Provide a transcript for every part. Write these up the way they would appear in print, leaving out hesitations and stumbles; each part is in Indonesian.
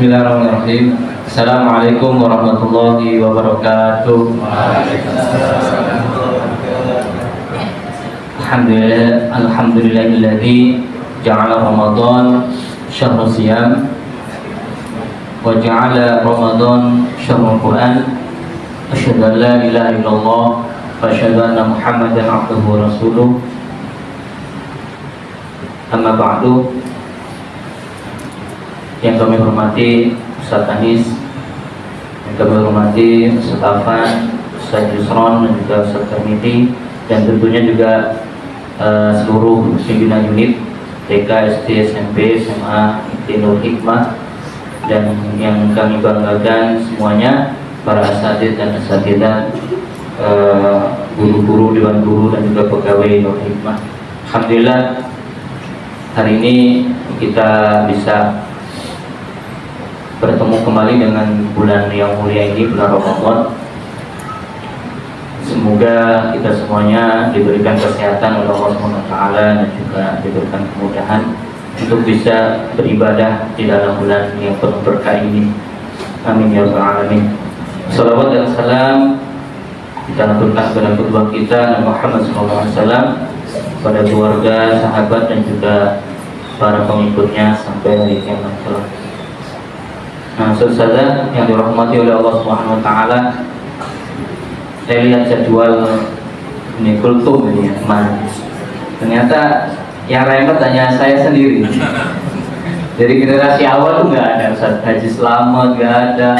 Bismillahirrahmanirrahim. Assalamualaikum warahmatullahi wabarakatuh. Alhamdulillahilladzi ja'ala Ramadan syahrul siyam wa ja'ala Ramadan syahrul Quran. Asyhadu an la ilaha illallah wa asyhadu anna Muhammadan abduhu wa rasuluh. Amma ba'du. Yang kami hormati Ustaz Anis, yang kami hormati Ustaz Afan, Ustaz Yusron, dan juga Ustaz Termiti, dan tentunya juga seluruh pimpinan unit TK, SD, SMP, SMA, Nur Hikmah, dan yang kami banggakan semuanya para asatidz dan asatidzah, guru-guru, dewan guru, dan juga pegawai Nur Hikmah. Alhamdulillah hari ini kita bisa bertemu kembali dengan bulan yang mulia ini, bulan Ramadan. Semoga kita semuanya diberikan kesehatan oleh Allah SWT dan juga diberikan kemudahan untuk bisa beribadah di dalam bulan yang penuh berkah ini. Amin ya rabbal alamin. Salawat dan salam kita aturkan kepada kedua kita Nabi Muhammad SAW, pada keluarga, sahabat, dan juga para pengikutnya sampai hari kiamat kelak. Nah, saudara yang dirahmati oleh Allah Subhanahu wa taala, saya lihat jadwal ini kultum ini ya, kemarin. Ternyata yang remet hanya saya sendiri. Dari generasi awal tuh nggak ada Ustaz Haji Slamet, nggak ada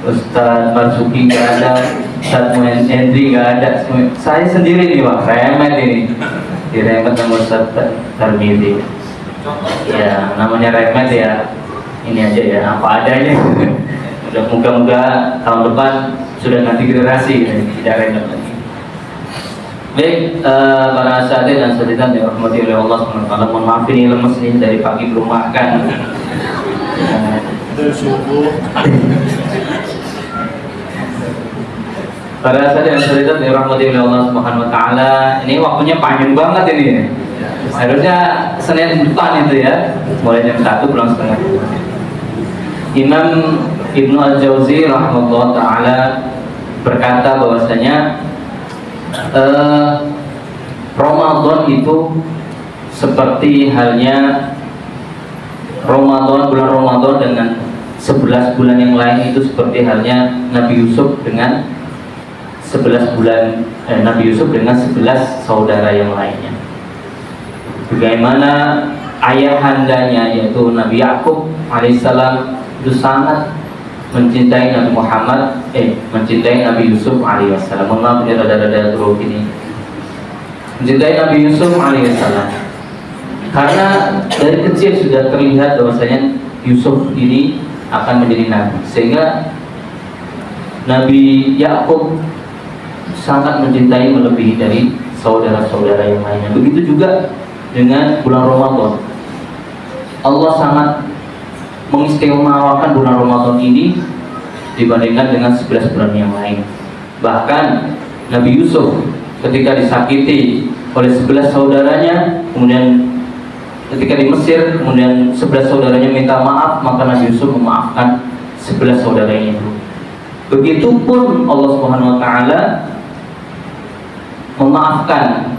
Ustaz Marzuki, nggak ada Ustaz Muhammad Hendri, nggak ada. Saya sendiri nih, wah remet ini. Diremet sama Ustaz Tarmidi. Ya, namanya remet ya. Ini aja ya, apa adanya. Moga-moga tahun depan sudah ganti generasi, tidak remet lagi. Baik, para asatidz dan asatidzah yang dirahmati oleh Allah SWT, mohon maaf ini lemes nih, dari pagi belum makan. Para asatidz dan asatidzah yang dirahmati oleh Allah SWT, ini waktunya panjang banget ini. Harusnya Senin depan itu ya, mulai jam 1 pulang setengah 2. Imam Ibnu Al-Jauzi rahimahullah ta'ala berkata bahwasanya Ramadan itu seperti halnya bulan Ramadan dengan 11 bulan yang lain itu seperti halnya Nabi Yusuf dengan 11 saudara yang lainnya. Bagaimana ayahandanya yaitu Nabi Yakub alaihissalam itu sangat mencintai Nabi Muhammad, mencintai Nabi Yusuf alaihissalam. Mohon maaf ya, rada-rada turun ini. Mencintai Nabi Yusuf alaihissalam karena dari kecil sudah terlihat bahwasanya Yusuf ini akan menjadi nabi, sehingga Nabi Yakub sangat mencintai melebihi dari saudara-saudara yang lainnya. Begitu juga dengan bulan Ramadan. Allah sangat mengistimewakan bulan Ramadan ini dibandingkan dengan 11 bulan yang lain. Bahkan Nabi Yusuf ketika disakiti oleh 11 saudaranya, kemudian ketika di Mesir, kemudian 11 saudaranya minta maaf, maka Nabi Yusuf memaafkan 11 saudaranya itu. Begitupun Allah Subhanahu wa taala memaafkan,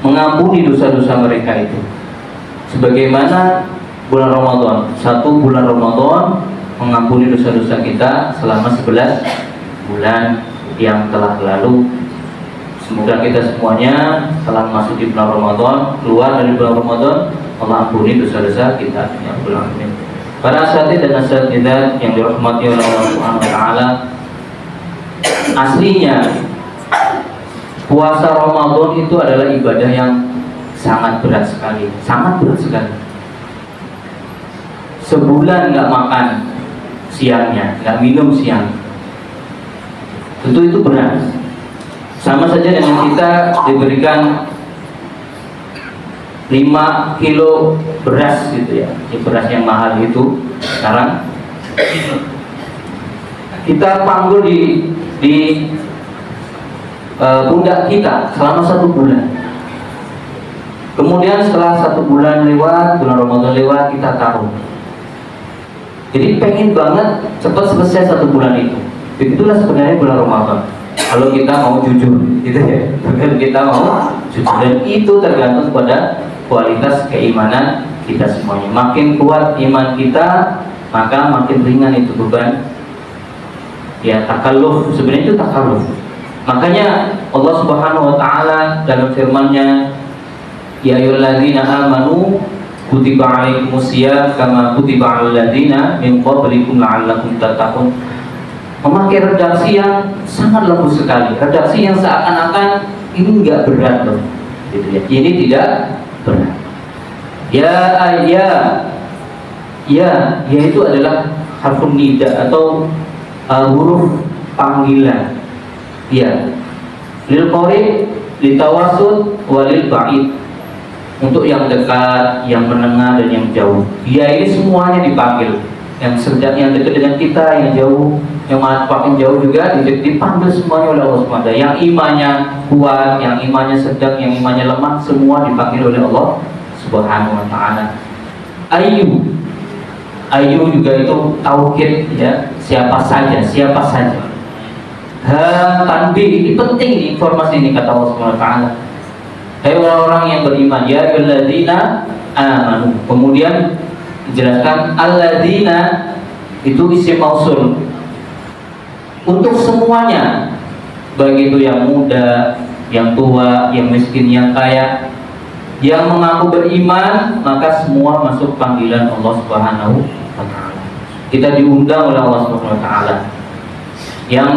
mengampuni dosa-dosa mereka itu. Sebagaimana bulan Ramadan, satu bulan Ramadan mengampuni dosa-dosa kita selama 11 bulan yang telah lalu. Semoga kita semuanya telah masuk di bulan Ramadan, keluar dari bulan Ramadan, Allah ampuni dosa-dosa kita. Ya Rabbal alamin. Para asatidz dan asatidzah yang dirahmati oleh Allah Subhanahu wa taala, aslinya puasa Ramadan itu adalah ibadah yang sangat berat sekali, sangat berat sekali. Sebulan nggak makan siangnya, nggak minum siang, tentu itu berat. Sama saja dengan kita diberikan 5 kilo beras gitu ya, beras yang mahal itu sekarang kita panggul di pundak kita selama 1 bulan. Kemudian setelah 1 bulan lewat, bulan Ramadan lewat, kita taruh Jadi pengen banget cepat selesai 1 bulan itu. Begitulah sebenarnya bulan Ramadan. Kalau kita mau jujur, gitu ya. Kalau kita mau jujur, dan itu tergantung pada kualitas keimanan kita semuanya. Makin kuat iman kita, maka makin ringan itu beban. Ya, takalluf, sebenarnya itu takalluf. Makanya Allah Subhanahu wa taala dalam firman-Nya, ya ayyuhalladzina amanu kutiba alaikumusiyam kama kutiba alal ladzina min qablikum la'allakum tattaqun. Memakai redaksi yang sangat lembut sekali, redaksi yang seakan-akan ini enggak berat loh, gitu ya. Ini tidak berat. Ya itu adalah harfun nida atau huruf panggilan. Ya, lil qarib, litawasud, walil ba'id. Untuk yang dekat, yang menengah, dan yang jauh. Ya, ini semuanya dipanggil. Yang sedang, yang dekat dengan kita, yang jauh, yang makin jauh juga dipanggil semuanya oleh Allah SWT. Yang imannya kuat, yang imannya sedang, yang imannya lemah, semua dipanggil oleh Allah Subhanahu wa taala. Ayu juga itu tauhid, ya, siapa saja. Tanbih, ini penting nih, informasi ini kata Allah Subhanahu wa taala. Hai orang-orang yang beriman, ya ayyuhalladzina amanu. Kemudian dijelaskan alladzina itu isim mausul untuk semuanya, baik itu yang muda, yang tua, yang miskin, yang kaya, yang mengaku beriman, maka semua masuk panggilan Allah Subhanahu wa taala. Kita diundang oleh Allah Subhanahu wa taala. Yang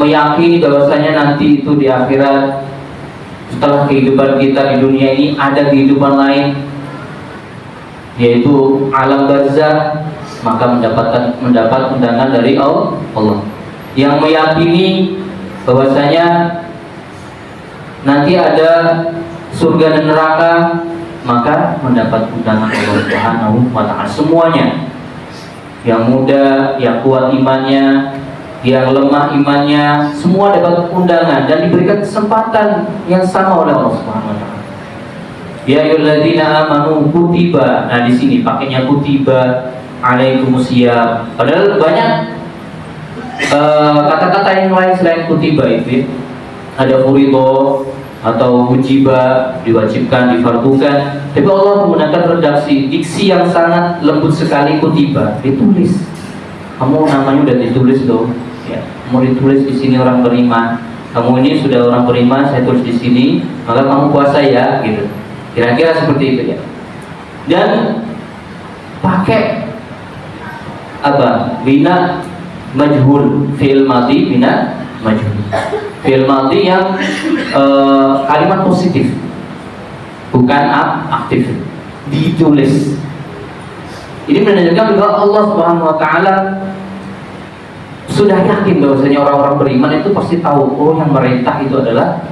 meyakini bahwasanya nanti itu di akhirat, setelah kehidupan kita di dunia ini ada kehidupan lain, yaitu alam barzakh, maka mendapat undangan dari Allah. Yang meyakini bahwasanya nanti ada surga dan neraka, maka mendapat undangan Allah Subhanahu wa taala. Semuanya, yang muda, yang kuat imannya, yang lemah imannya, semua dapat undangan dan diberikan kesempatan yang sama oleh Allah Subhanahu wa taala. Ya ayyuhalladzina amanu kutiba. Nah, di sini pakainya kutiba alaikumusiyam. Padahal banyak kata-kata yang lain selain kutiba itu. Ada furido atau ujiba, diwajibkan, difardukan. Tapi Allah menggunakan redaksi, diksi yang sangat lembut sekali, kutiba, ditulis. Kamu namanya udah ditulis loh. Ya, mau ditulis di sini orang beriman. Kamu ini sudah orang beriman, saya tulis di sini, maka kamu puasa ya, gitu. Kira-kira seperti itu ya. Dan pakai apa? Bina majhul, fi'il madhi bina majhul. Fi'il madhi yang kalimat positif, bukan aktif, ditulis. Ini menunjukkan bahwa Allah Subhanahu wa taala sudah yakin bahwasanya orang-orang beriman itu pasti tahu, oh yang merintah itu adalah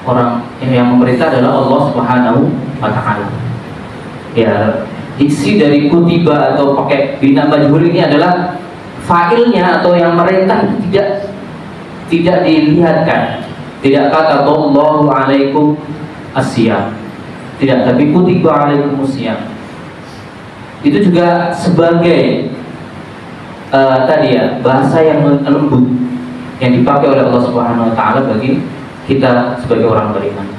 orang yang memerintah adalah Allah Subhanahu wa taala. Ya, isi dari kutiba atau pakai bina majhul ini adalah fa'ilnya atau yang merintah tidak dilihatkan. Tidak kata Allahu alaikum asyam. Tidak, tapi kutiba alaikum asyam. Itu juga sebagai tadi ya, bahasa yang lembut yang dipakai oleh Allah Subhanahu wa taala bagi kita sebagai orang beriman.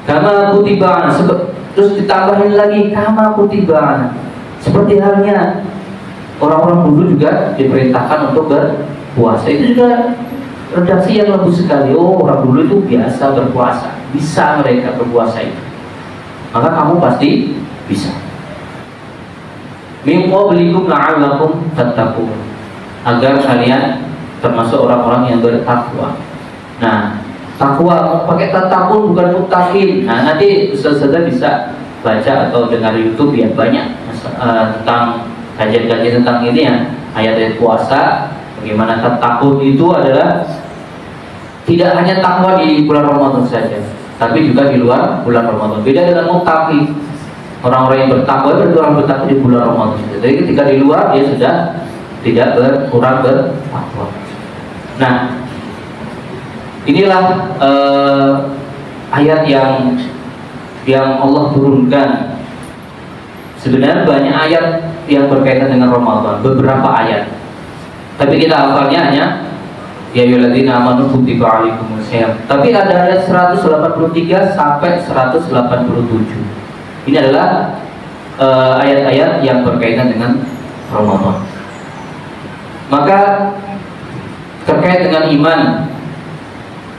Kama kutiba, terus ditambahin lagi kama kutiba. Seperti halnya orang-orang dulu juga diperintahkan untuk berpuasa. Itu juga redaksi yang lembut sekali. Oh, orang dulu itu biasa berpuasa, bisa mereka berpuasa itu. Maka kamu pasti bisa. Min qablikum la'allakum tattaqun, agar kalian termasuk orang-orang yang bertakwa. Nah, takwa pakai tattaqun bukan muttaqin. Nah, nanti ustaz-ustaz bisa baca atau dengar YouTube ya, banyak tentang kajian-kajian tentang ini ya, ayat-ayat puasa. Bagaimana tattaqun itu adalah tidak hanya takwa di bulan Ramadan saja, tapi juga di luar bulan Ramadan. Beda dengan muttaqi. Orang-orang yang bertakwa itu orang bertakwa di bulan Ramadan. Jadi ketika di luar dia sudah tidak kurang bertakwa. Nah, inilah ayat yang Allah turunkan Sebenarnya banyak ayat yang berkaitan dengan Ramadan, beberapa ayat. Tapi kita hafalnya hanya ya ayyuhalladzina amanu kutiba alaikumusiyam. Tapi ada ayat 183 sampai 187. Ini adalah ayat-ayat yang berkaitan dengan Ramadan. Maka terkait dengan iman,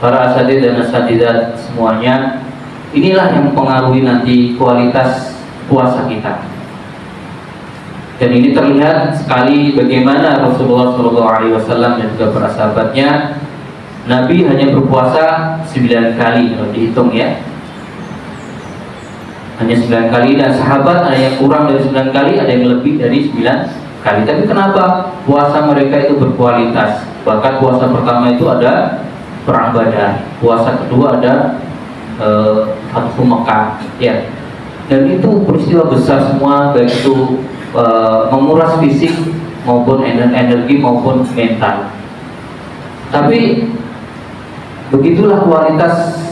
para asatidz dan asatidzat semuanya, inilah yang mempengaruhi nanti kualitas puasa kita. Dan ini terlihat sekali bagaimana Rasulullah SAW dan juga para sahabatnya, Nabi hanya berpuasa 9 kali kalau dihitung ya, hanya 9 kali, dan sahabat ada yang kurang dari 9 kali, ada yang lebih dari 9 kali. Tapi kenapa puasa mereka itu berkualitas? Bahkan puasa pertama itu ada Perang Badar, puasa kedua ada Fathu Mekah ya. Dan itu peristiwa besar semua, baik itu menguras fisik maupun energi maupun mental. Tapi begitulah kualitas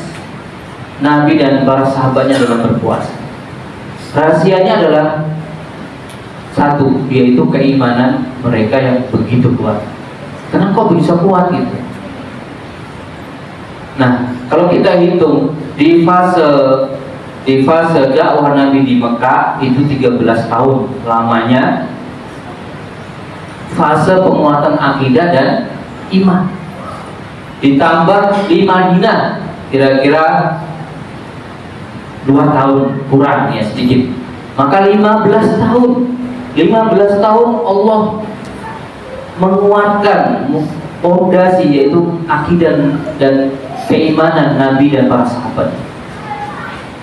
Nabi dan para sahabatnya dalam berpuasa. Rahasianya adalah satu, yaitu keimanan mereka yang begitu kuat. Kenapa kok bisa kuat gitu? Nah, kalau kita hitung di fase dakwah Nabi di Mekah itu 13 tahun lamanya fase penguatan akidah dan iman. Ditambah di Madinah kira-kira 2 tahun kurang ya sedikit. Maka 15 tahun. 15 tahun Allah menguatkan fondasi yaitu akidah dan keimanan Nabi dan para sahabat.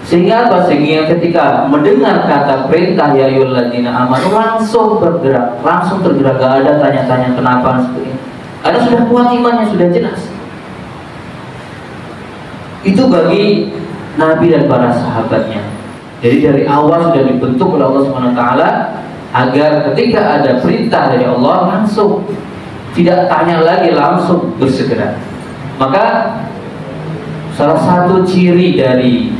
Sehingga apa? Sehingga ketika mendengar kata perintah ya ayyuhalladzina amanu langsung bergerak, langsung tergerak, gak ada tanya-tanya kenapa seperti ini. Karena sudah kuat imannya, sudah jelas. Itu bagi Nabi dan para sahabatnya. Jadi dari awal sudah dibentuk oleh Allah SWT agar ketika ada perintah dari Allah langsung, tidak tanya lagi, langsung bersegera. Maka salah satu ciri dari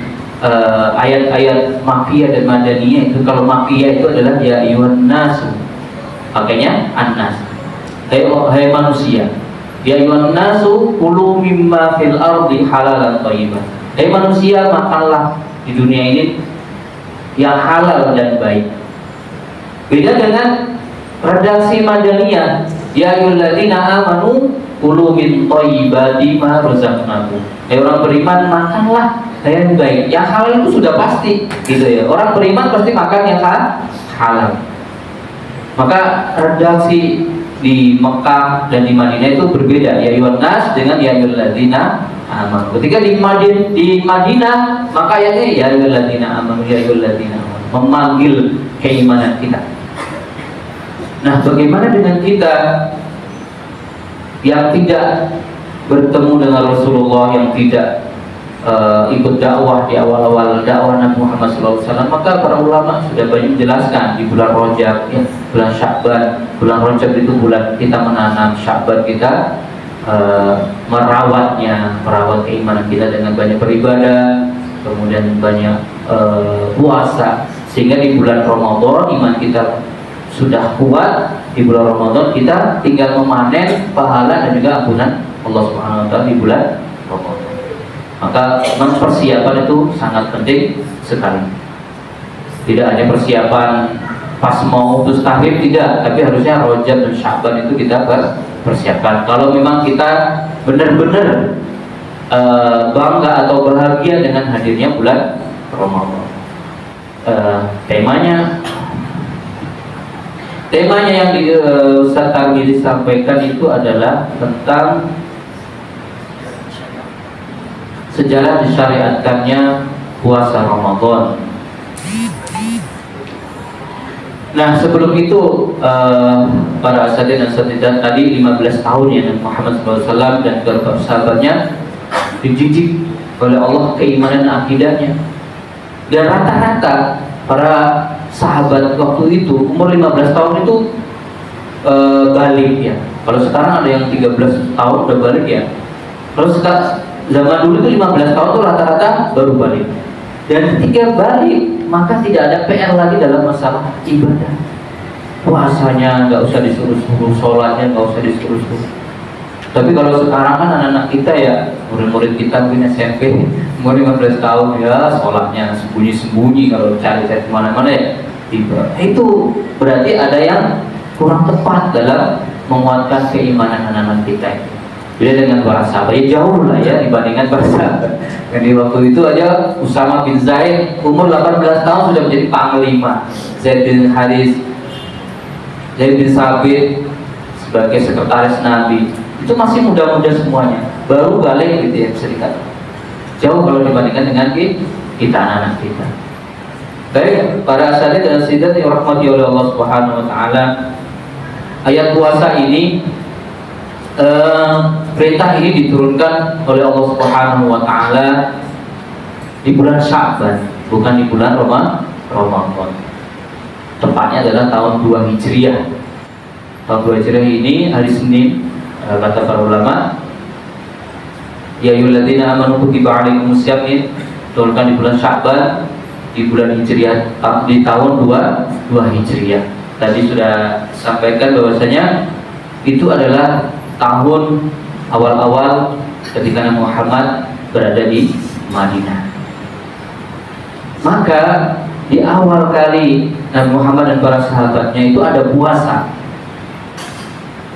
ayat-ayat Makkiyah dan Madaniyah itu, kalau Makkiyah itu adalah ya ayyuhan nasu, makanya an-nas, hai manusia, ya ayyuhan nasu kulu mimma fil ardi halalan thayyiban, hai manusia makanlah di dunia ini yang halal dan baik. Beda dengan redaksi Madaniyah, ya ayyuhalladzina amanu kulu min thayyibati ma razaqnakum, hai orang beriman makanlah yang baik. Yang halal itu sudah pasti gitu ya. Orang beriman pasti makan yang halal. Maka redaksi di Mekah dan di Madinah itu berbeda. Ya ayyuhan nas dengan ya ayyuhalladzina amanu. Ketika di Madinah maka ayatnya ya ayyuhalladzina amanu, ya ayyuhalladzina amanu, memanggil keimanan kita. Nah, bagaimana dengan kita yang tidak bertemu dengan Rasulullah, yang tidak ikut dakwah di awal-awal dakwah Nabi Muhammad SAW? Maka para ulama sudah banyak menjelaskan di bulan Rajab, ya, bulan Sya'ban. Bulan Rajab itu bulan kita menanam, Sya'ban kita merawat keimanan kita dengan banyak beribadah, kemudian banyak puasa, sehingga di bulan Ramadan iman kita sudah kuat. Di bulan Ramadan kita tinggal memanen pahala dan juga ampunan Allah Subhanahu wa taala di bulan Ramadan. Maka persiapan itu sangat penting sekali. Tidak hanya persiapan pas mau terus tahrim, tidak, tapi harusnya Rajab dan Sya'ban itu kita persiapkan. Kalau memang kita benar-benar bangga atau bahagia dengan hadirnya bulan Ramadan. Temanya yang Ustaz Tarmizi sampaikan itu adalah tentang sejarah disyariatkannya puasa Ramadan. Nah, sebelum itu para asatidz dan asatidzat tadi 15 tahun ya Muhammad SAW dan keluarga sahabatnya dididik oleh Allah keimanan akidahnya. Dan rata-rata para sahabat waktu itu umur 15 tahun itu balik ya. Kalau sekarang ada yang 13 tahun udah balik ya. Kalau sekarang zaman dulu itu 15 tahun tuh rata-rata baru balik. Dan ketika balik, maka tidak ada PR lagi dalam masalah ibadah. Puasanya nggak usah disuruh-suruh, sholatnya nggak usah disuruh-suruh. Tapi kalau sekarang kan anak-anak kita ya, murid-murid kita punya SMP, umur 15 tahun ya, sholatnya sembunyi-sembunyi kalau cari-cari kemana-mana ya. Itu berarti ada yang kurang tepat dalam menguatkan keimanan anak-anak kita. Beda dengan para sahabat, ya jauh lah ya dibandingkan para sahabat. Dan di waktu itu aja Usama bin Zaid umur 18 tahun sudah menjadi panglima. Zaid bin Haris, Zaid bin Sabit sebagai sekretaris Nabi. Itu masih muda-muda semuanya, baru balik gitu ya, bisa dikatakan jauh kalau dibandingkan dengan kita anak-anak kita. Baik, para asatidz dan asatidzah yang dirahmati oleh Allah Subhanahu wa taala, ayat puasa ini perintah ini diturunkan oleh Allah Subhanahu wa taala di bulan Sya'ban, bukan di bulan Ramadan. Tepatnya adalah tahun 2 Hijriah. Tahun 2 Hijriah ini hari Senin. Kata para ulama, ya ayyuhalladzina amanu kutiba alaikumus syiyam, turunkan di bulan Sya'ban, di bulan Hijriah, di tahun 2 Hijriah. Tadi sudah sampaikan bahwasanya itu adalah tahun awal-awal ketika Nabi Muhammad berada di Madinah. Maka di awal kali Nabi Muhammad dan para sahabatnya itu ada puasa.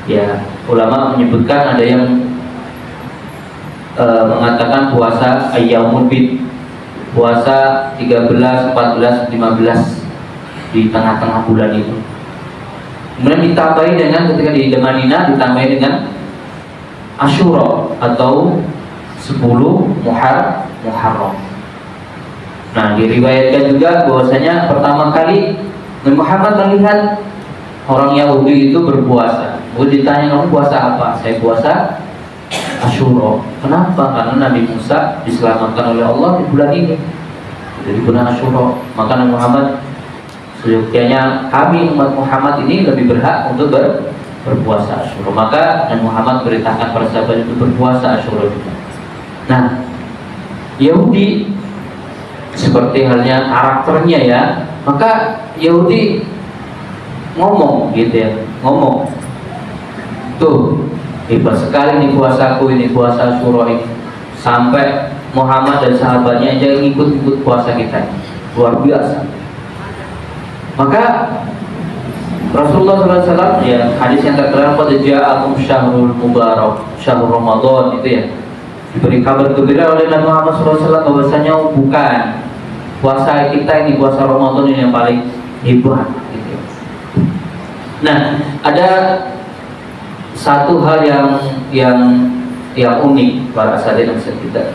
Ya, ulama menyebutkan ada yang mengatakan puasa Ayyamul Bid, puasa 13, 14, 15 di tengah-tengah bulan itu. Kemudian ditambahi dengan ketika di Madinah ditambahi dengan Asyura atau 10 Muharram. Nah, diriwayatkan juga bahwasanya pertama kali Nabi Muhammad melihat orang Yahudi itu berpuasa. Ditanya, kamu puasa apa? Saya puasa Asyura. Kenapa? Karena Nabi Musa diselamatkan oleh Allah di bulan ini, di bulan Asyura. Maka Nabi Muhammad, seyogyanya kami umat Muhammad ini lebih berhak untuk berpuasa Asyura. Maka Nabi Muhammad perintahkan para sahabat itu berpuasa Asyura juga. Nah, Yahudi seperti halnya karakternya ya, maka Yahudi ngomong gitu ya, ngomong, tuh hebat sekali nih puasaku ini, puasa Asyura ini, sampai Muhammad dan sahabatnya aja ikut puasa kita, luar biasa. Maka Rasulullah SAW ya, hadis yang terkenal, qad ja'akum syahrul mubarak, syahrul Ramadan, itu ya, diberi kabar gembira oleh Nabi Muhammad SAW bahwasanya bukan puasa kita ini, puasa Ramadan ini yang paling hebat gitu. Nah, ada satu hal yang unik para asatidz dan asatidzah.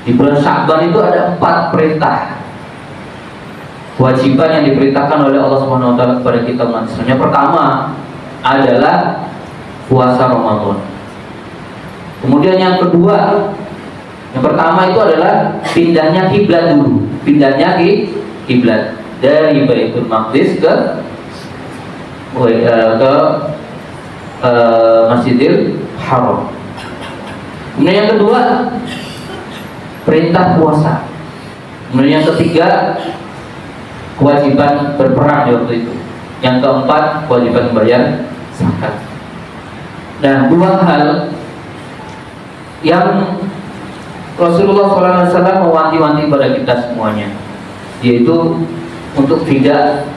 Di bulan Sya'ban itu ada 4 perintah kewajiban yang diperintahkan oleh Allah Subhanahu wa taala kepada kita umat Islam. Yang pertama adalah puasa Ramadan. Kemudian yang kedua, yang pertama itu adalah pindahnya kiblat dulu. Pindahnya kiblat dari Baitul Maqdis ke Masjidil Haram. Kemudian yang kedua, perintah puasa. Kemudian yang ketiga, kewajiban berperang di waktu itu. Yang keempat, kewajiban membayar zakat. Nah, 2 hal yang Rasulullah SAW mewanti-wanti pada kita semuanya, yaitu untuk tidak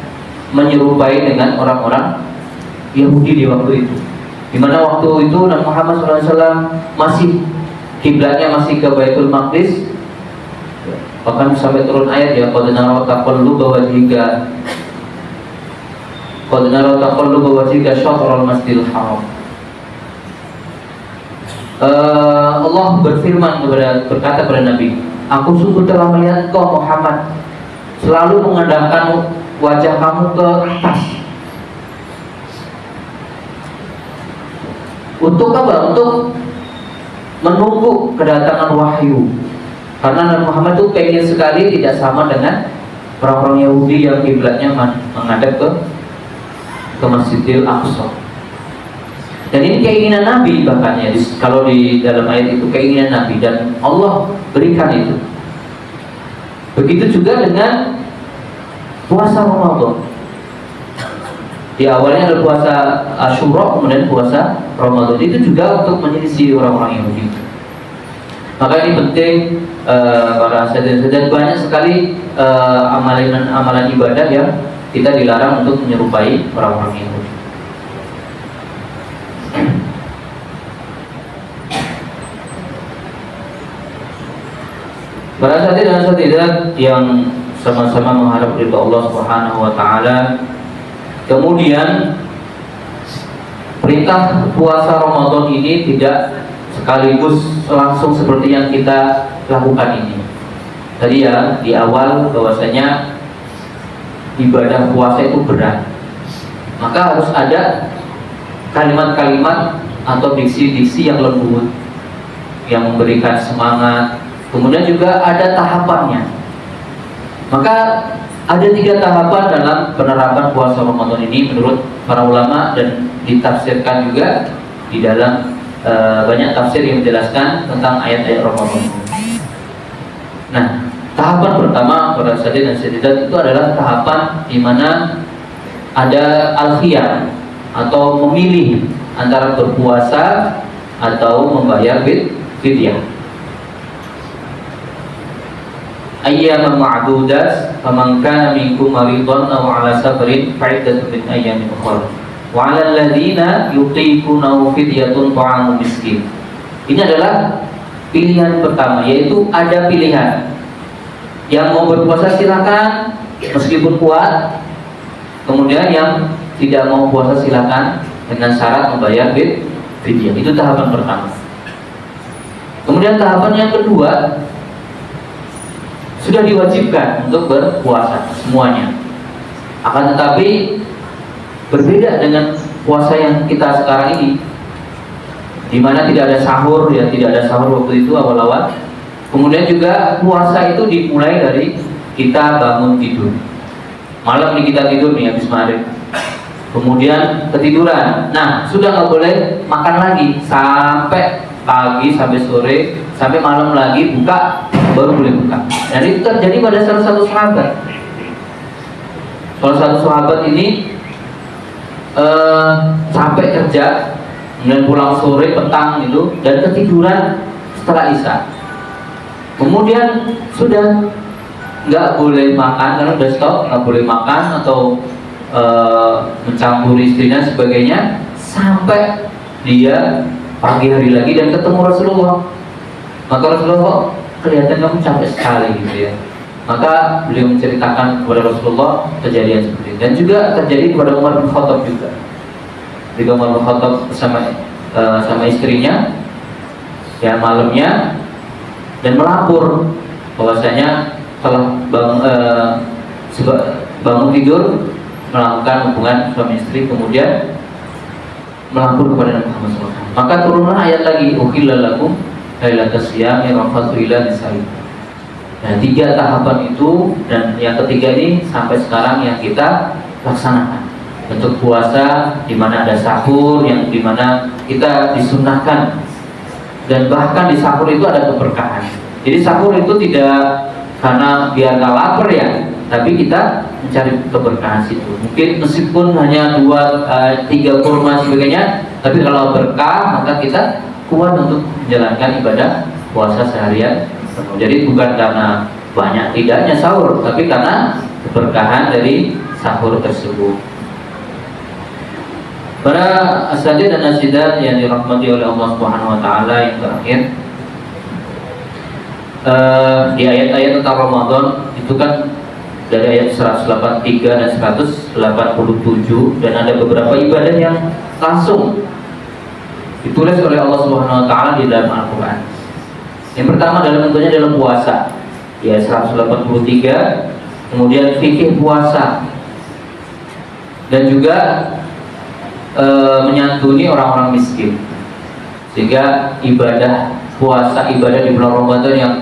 menyerupai dengan orang-orang Yahudi di waktu itu. Dimana waktu itu Nabi Muhammad SAW masih kiblatnya masih ke Baitul Maqdis, bahkan sampai turun ayat ya, qad nara taqalluba wajhika syatral masjidil haram. Allah berfirman berkata kepada Nabi, aku sungguh telah melihat kau Muhammad selalu mengadapkan wajah kamu ke atas. Untuk apa? Untuk menunggu kedatangan wahyu. Karena Nabi Muhammad itu pengen sekali tidak sama dengan orang-orang Yahudi yang kiblatnya menghadap ke Masjidil Aqsa. Dan ini keinginan Nabi, bahkan ya, kalau di dalam ayat itu keinginan Nabi, dan Allah berikan itu. Begitu juga dengan puasa Ramadan. Di awalnya ada puasa Asyura, kemudian puasa Ramadan. Itu juga untuk menyelisih orang-orang Yahudi. Maka ini penting para saudara-saudara, banyak sekali amalan ibadah yang kita dilarang untuk menyerupai orang-orang Yahudi. Para saudara dan saudara yang sama-sama mengharap ridha Allah Subhanahu wa taala, kemudian perintah puasa Ramadan ini tidak sekaligus langsung seperti yang kita lakukan ini. Tadi ya di awal bahwasanya ibadah puasa itu berat, maka harus ada kalimat-kalimat atau diksi-diksi yang lembut, yang memberikan semangat. Kemudian juga ada tahapannya. Maka ada 3 tahapan dalam penerapan puasa Ramadan ini menurut para ulama, dan ditafsirkan juga di dalam banyak tafsir yang menjelaskan tentang ayat-ayat Ramadan. Nah, tahapan pertama para sahabat dan sahabat itu adalah tahapan di mana ada al-khiyar atau memilih antara berpuasa atau membayar fidyah. Ayyaman ma'dudat faman kana minkum maridan aw 'ala safarin fa'iddatun min ayyamin ukhra wa 'alal ladzina yutiqunahu fidyatun ta'amu miskin. Ini adalah pilihan pertama, yaitu ada pilihan. Yang mau berpuasa silakan meskipun kuat. Kemudian yang tidak mau puasa silakan dengan syarat membayar fidyah. Itu tahapan pertama. Kemudian tahapan yang kedua, sudah diwajibkan untuk berpuasa semuanya. Akan tetapi berbeda dengan puasa yang kita sekarang ini, di mana tidak ada sahur, ya tidak ada sahur waktu itu awal-awal. Kemudian juga puasa itu dimulai dari kita bangun tidur. Malam nih kita tidur nih habis maghrib. Kemudian ketiduran. Nah, sudah nggak boleh makan lagi sampai pagi, sampai sore, sampai malam lagi buka, baru boleh buka. Dan itu terjadi pada salah satu sahabat. Salah satu sahabat ini sampai kerja, kemudian pulang sore, petang gitu, dan ketiduran setelah Isya. Kemudian sudah nggak boleh makan karena udah stop, nggak boleh makan atau mencampuri istrinya sebagainya, sampai dia pagi hari lagi dan ketemu Rasulullah. Maka Rasulullah, kelihatan kamu capek sekali gitu ya. Maka beliau menceritakan kepada Rasulullah kejadian seperti itu. Dan juga terjadi kepada Umar bin Khattab juga. Ketika Umar bin Khattab sama istrinya ya malamnya, dan melapor bahwasanya setelah bangun tidur melakukan hubungan suami istri, kemudian melapor kepada Nabi Muhammad SAW. Maka turunlah ayat lagi, uhilla lakum lailatas siyami rafathu ila nisaikum. Nah, 3 tahapan itu, dan yang ketiga ini sampai sekarang yang kita laksanakan. Untuk puasa di mana ada sahur, yang di mana kita disunnahkan, dan bahkan di sahur itu ada keberkahan. Jadi sahur itu tidak karena biar nggak lapar ya, tapi kita mencari keberkahan situ. Mungkin meskipun hanya 2-3 kurma sebagainya, tapi kalau berkah maka kita kuat untuk menjalankan ibadah puasa seharian. Jadi bukan karena banyak tidaknya sahur, tapi karena keberkahan dari sahur tersebut. Para asatidz dan asidat yang dirahmati oleh Allah Subhanahu wa taala, yang terakhir di ayat-ayat tentang Ramadan itu kan dari ayat 183 dan 187, dan ada beberapa ibadah yang langsung ditulis oleh Allah Subhanahu wa taala di dalam Al-Qur'an. Yang pertama tentunya dalam puasa, ya 183, kemudian fikih puasa, dan juga menyantuni orang-orang miskin. Sehingga ibadah puasa, ibadah di bulan Ramadan yang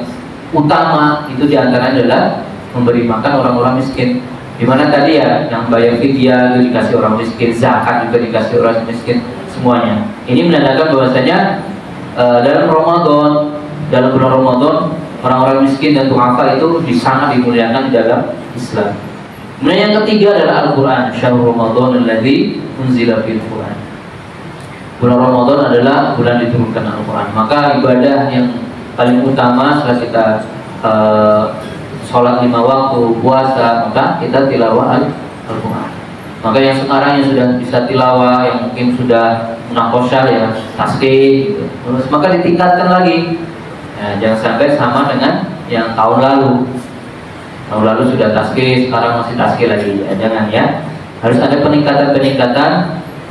utama itu diantaranya adalah memberi makan orang-orang miskin. Dimana tadi ya yang bayar fidyah itu dikasih orang miskin, zakat juga dikasih orang miskin, semuanya. Ini menandakan bahwasanya dalam bulan Ramadan orang-orang miskin dan du'afa itu sangat dimuliakan di dalam Islam. Kemudian yang ketiga adalah Al-Quran. Syahrul Ramadan alladzi unzila fil Quran. Bulan Ramadan adalah bulan diturunkan Al-Quran. Maka ibadah yang paling utama setelah kita sholat 5 waktu, puasa, maka kita tilawah Al-Quran. Maka yang sekarang yang sudah bisa tilawah, yang mungkin sudah munakosyah ya tasbih gitu, terus maka ditingkatkan lagi. Ya, jangan sampai sama dengan yang tahun lalu. Tahun lalu sudah tasbih, sekarang masih tasbih lagi. Ya, jangan ya. Harus ada peningkatan-peningkatan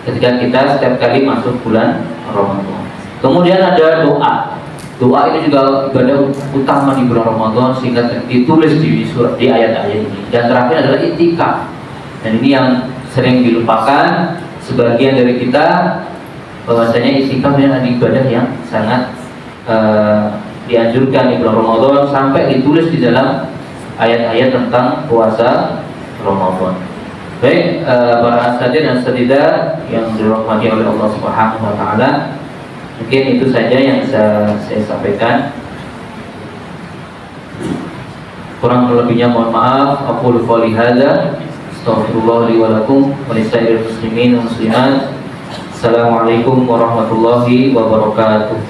ketika kita setiap kali masuk bulan Ramadan. Kemudian ada doa. Doa ini juga ibadah utama di bulan Ramadan sehingga ditulis di ayat-ayat ini. Dan terakhir adalah i'tikaf. Dan ini yang sering dilupakan sebagian dari kita, bahwasanya i'tikaf adalah ibadah yang sangat dianjurkan di bulan Ramadan sampai ditulis di dalam ayat-ayat tentang puasa Ramadan. Baik, para asatidz dan asatidzah yang dirahmati oleh Allah Subhanahu wa taala, mungkin itu saja yang bisa saya sampaikan. Kurang lebihnya mohon maaf. Aqulu qouli hadza, astaghfirullah li wa lakum wa lisairil muslimin wa muslimat. Assalamualaikum warahmatullahi wabarakatuh.